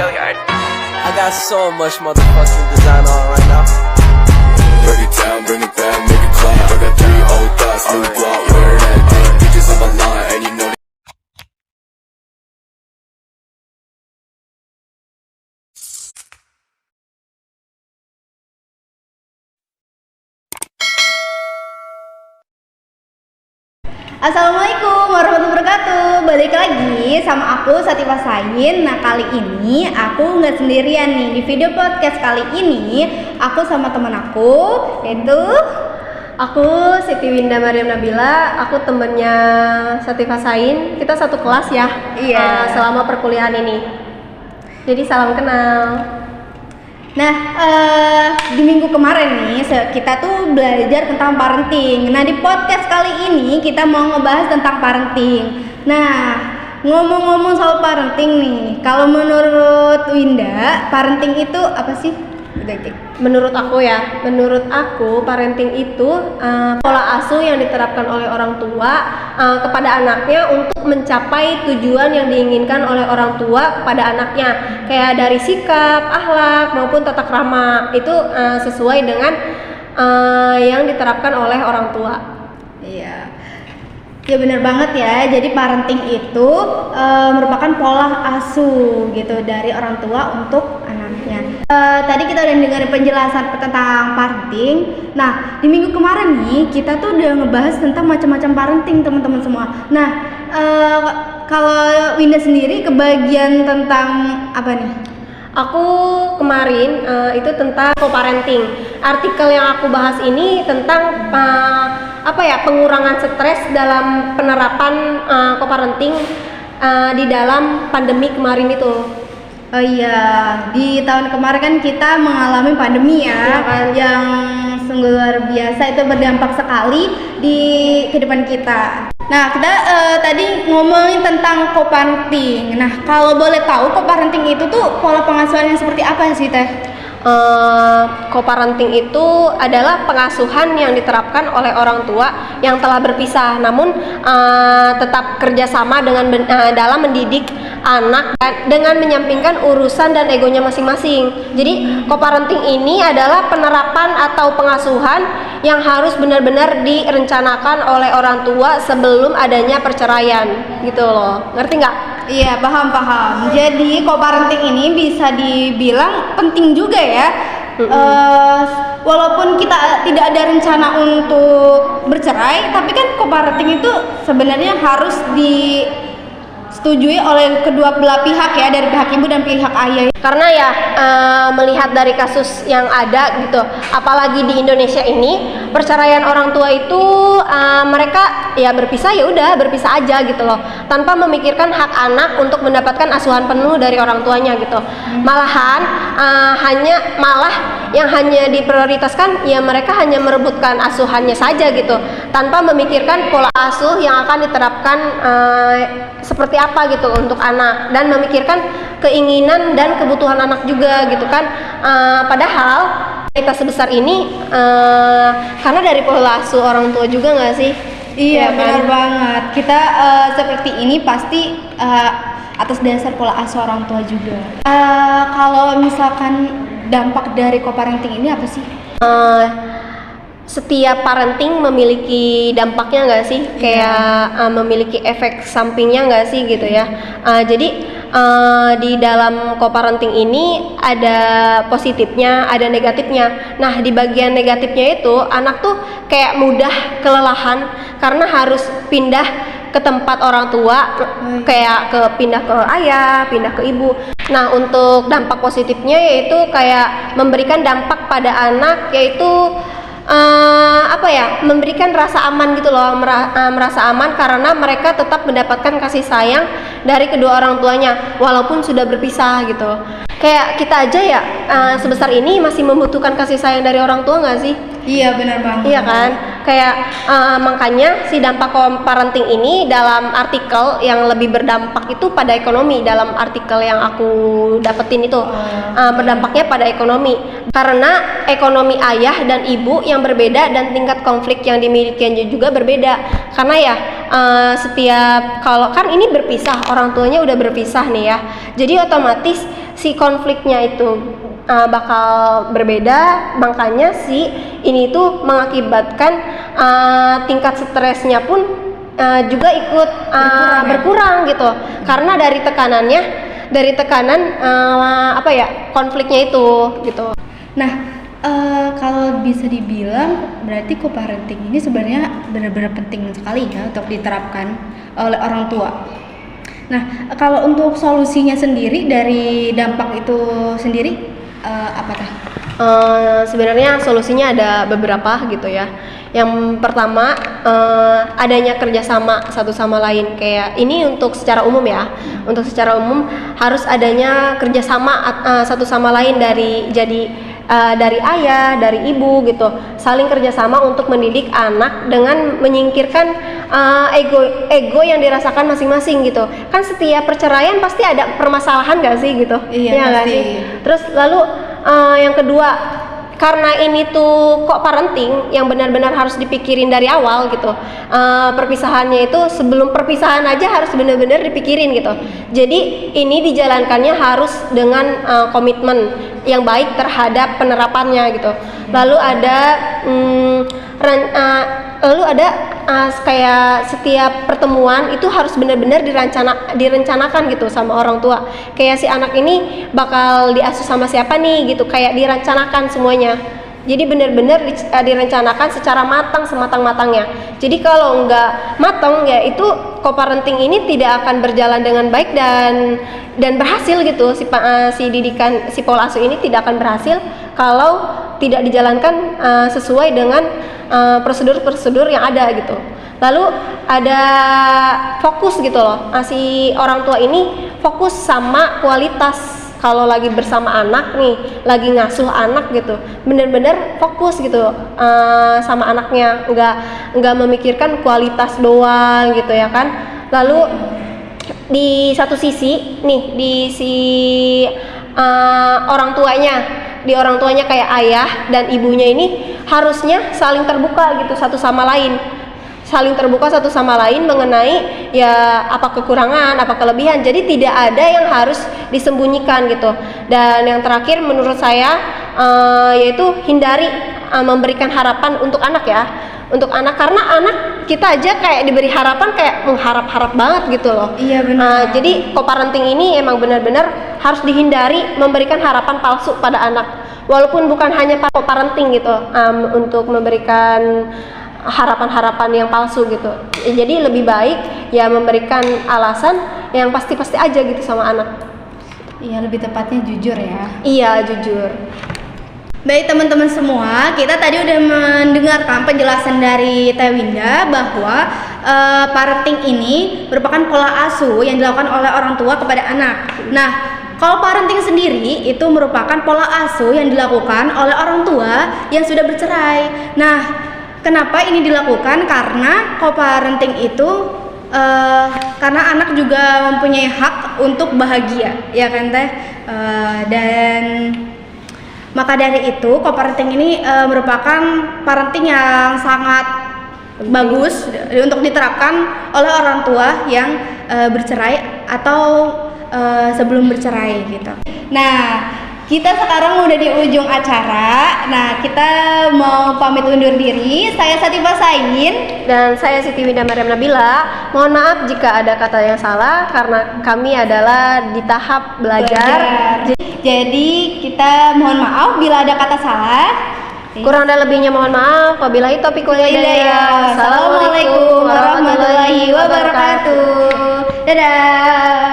I got so much motherfucking design on right now. Break it down, bring it back, make it clap. I got 3 old thoughts, new guap, wear that thing. Bitches on my line, and you know Assalamualaikum warahmatullahi wabarakatuh. Balik lagi sama aku Satifah Sain. Nah, kali ini aku nggak sendirian nih. Di video podcast kali ini aku sama teman aku, yaitu aku Siti Winda Mariam Nabila. Aku temennya Satifah Sain. Kita satu kelas ya. Iya. Selama perkuliahan ini. Jadi salam kenal. Nah, di minggu kemarin nih kita tuh belajar tentang parenting. Nah, di podcast kali ini kita mau ngebahas tentang parenting. Nah, ngomong-ngomong soal parenting nih, kalau menurut Winda, parenting itu apa sih? Menurut aku parenting itu pola asuh yang diterapkan oleh orang tua kepada anaknya untuk mencapai tujuan yang diinginkan oleh orang tua kepada anaknya, kayak dari sikap, akhlak maupun tata krama itu sesuai dengan yang diterapkan oleh orang tua. Iya. Ya benar banget ya. Jadi parenting itu merupakan pola asuh gitu dari orang tua untuk anaknya. Tadi kita udah dengerin penjelasan tentang parenting. Nah, di minggu kemarin nih kita tuh udah ngebahas tentang macam-macam parenting teman-teman semua. Nah, kalau Winda sendiri kebagian tentang apa nih? Aku kemarin itu tentang co-parenting. Artikel yang aku bahas ini tentang pengurangan stres dalam penerapan co-parenting di dalam pandemi kemarin itu. Oh iya, di tahun kemarin kan kita mengalami pandemi ya, yang sungguh luar biasa, itu berdampak sekali di kehidupan kita. Nah, kita tadi ngomongin tentang co-parenting. Nah, kalau boleh tahu co-parenting itu tuh pola pengasuhan yang seperti apa sih, Teh? Co-parenting itu adalah pengasuhan yang diterapkan oleh orang tua yang telah berpisah, namun tetap kerjasama dalam mendidik anak dengan menyampingkan urusan dan egonya masing-masing. Jadi co-parenting ini adalah penerapan atau pengasuhan yang harus benar-benar direncanakan oleh orang tua sebelum adanya perceraian, gitu loh. Ngerti nggak? Iya, paham. Jadi co-parenting ini bisa dibilang penting juga ya. Walaupun kita tidak ada rencana untuk bercerai, tapi kan co-parenting itu sebenarnya harus disetujui oleh kedua belah pihak ya, dari pihak ibu dan pihak ayah. Karena ya melihat dari kasus yang ada gitu, apalagi di Indonesia ini perceraian orang tua itu mereka ya berpisah, ya udah berpisah aja gitu loh, tanpa memikirkan hak anak untuk mendapatkan asuhan penuh dari orang tuanya gitu. Malahan yang hanya diprioritaskan ya mereka hanya merebutkan asuhannya saja gitu, tanpa memikirkan pola asuh yang akan diterapkan seperti apa gitu untuk anak, dan memikirkan keinginan dan kebutuhan anak juga gitu kan. Padahal kita sebesar ini karena dari pola asuh orang tua juga nggak sih? Iya, benar banget. Kita seperti ini pasti atas dasar pola asuh orang tua juga. Kalau misalkan dampak dari co-parenting ini apa sih? Setiap parenting memiliki dampaknya nggak sih? Kayak memiliki efek sampingnya nggak sih gitu ya? Jadi di dalam co-parenting ini ada positifnya, ada negatifnya. Nah, di bagian negatifnya itu anak tuh kayak mudah kelelahan karena harus pindah ke tempat orang tua, kayak pindah ke ayah, pindah ke ibu. Nah, untuk dampak positifnya yaitu kayak memberikan dampak pada anak, yaitu memberikan rasa aman gitu loh, merasa aman karena mereka tetap mendapatkan kasih sayang dari kedua orang tuanya walaupun sudah berpisah gitu. Kayak kita aja ya sebesar ini masih membutuhkan kasih sayang dari orang tua nggak sih? Iya, benar banget. Iya kan? Kayak makanya si dampak parenting ini dalam artikel yang lebih berdampak itu pada ekonomi. Dalam artikel yang aku dapetin itu berdampaknya pada ekonomi, karena ekonomi ayah dan ibu yang berbeda dan tingkat konflik yang dimilikinya juga berbeda. Karena ya setiap, kalau kan ini berpisah, orang tuanya udah berpisah nih ya, jadi otomatis si konfliknya itu bakal berbeda, makanya si ini tuh mengakibatkan tingkat stresnya pun juga ikut berkurang gitu, karena dari tekanan konfliknya itu gitu. Nah, kalau bisa dibilang berarti co-parenting ini sebenarnya benar-benar penting sekali ya untuk diterapkan oleh orang tua. Nah, kalau untuk solusinya sendiri dari dampak itu sendiri apa teh? Sebenarnya solusinya ada beberapa gitu ya. Yang pertama, adanya kerjasama satu sama lain. Kayak ini untuk secara umum ya. Untuk secara umum harus adanya kerjasama satu sama lain dari ayah, dari ibu gitu. Saling kerjasama untuk mendidik anak dengan menyingkirkan ego yang dirasakan masing-masing gitu. Kan setiap perceraian pasti ada permasalahan gak sih gitu? Iya, ya, pasti. sih? Terus lalu yang kedua, karena ini tuh kok parenting yang benar-benar harus dipikirin dari awal gitu. Perpisahannya itu sebelum perpisahan aja harus benar-benar dipikirin gitu. Jadi ini dijalankannya harus dengan komitmen yang baik terhadap penerapannya gitu. Lalu ada kayak setiap pertemuan itu harus benar-benar direncanakan gitu sama orang tua. Kayak si anak ini bakal diasuh sama siapa nih gitu, kayak direncanakan semuanya. Jadi benar-benar direncanakan secara matang, sematang-matangnya. Jadi kalau nggak matang ya itu co-parenting ini tidak akan berjalan dengan baik dan berhasil gitu. Si didikan si pola asuh ini tidak akan berhasil kalau tidak dijalankan sesuai dengan prosedur-prosedur yang ada gitu. Lalu ada fokus gitu loh. Si orang tua ini fokus sama kualitas. Kalau lagi bersama anak nih, lagi ngasuh anak gitu, bener-bener fokus gitu sama anaknya, nggak memikirkan kualitas doang gitu ya kan. Lalu di satu sisi nih, orang tuanya kayak ayah dan ibunya ini harusnya saling terbuka gitu satu sama lain. Saling terbuka satu sama lain mengenai ya apa kekurangan, apa kelebihan. Jadi tidak ada yang harus disembunyikan gitu. Dan yang terakhir menurut saya yaitu hindari memberikan harapan untuk anak ya. Untuk anak, karena anak kita aja kayak diberi harapan kayak mengharap-harap banget gitu loh. Iya benar. Jadi co-parenting ini emang benar-benar harus dihindari memberikan harapan palsu pada anak. Walaupun bukan hanya co-parenting gitu, untuk memberikan harapan-harapan yang palsu gitu. Jadi lebih baik ya memberikan alasan yang pasti-pasti aja gitu sama anak. Iya, lebih tepatnya jujur ya. Iya, jujur. Baik teman-teman semua, kita tadi udah mendengarkan penjelasan dari Teh Winda bahwa parenting ini merupakan pola asuh yang dilakukan oleh orang tua kepada anak. Nah, kalau parenting sendiri itu merupakan pola asuh yang dilakukan oleh orang tua yang sudah bercerai. Nah, kenapa ini dilakukan? Karena co-parenting itu karena anak juga mempunyai hak untuk bahagia, ya kan Teh? Dan maka dari itu co-parenting ini merupakan parenting yang sangat bagus untuk diterapkan oleh orang tua yang bercerai atau sebelum bercerai gitu. Nah, kita sekarang udah di ujung acara. Nah, kita mau pamit undur diri. Saya Satifah Sain dan saya Siti Winda Maryam Nabila. Mohon maaf jika ada kata yang salah karena kami adalah di tahap belajar. Jadi kita mohon maaf bila ada kata salah. Kurang dan lebihnya mohon maaf. Wabillahi taufiq wal hidayah. Assalamualaikum warahmatullahi wabarakatuh. Dadah.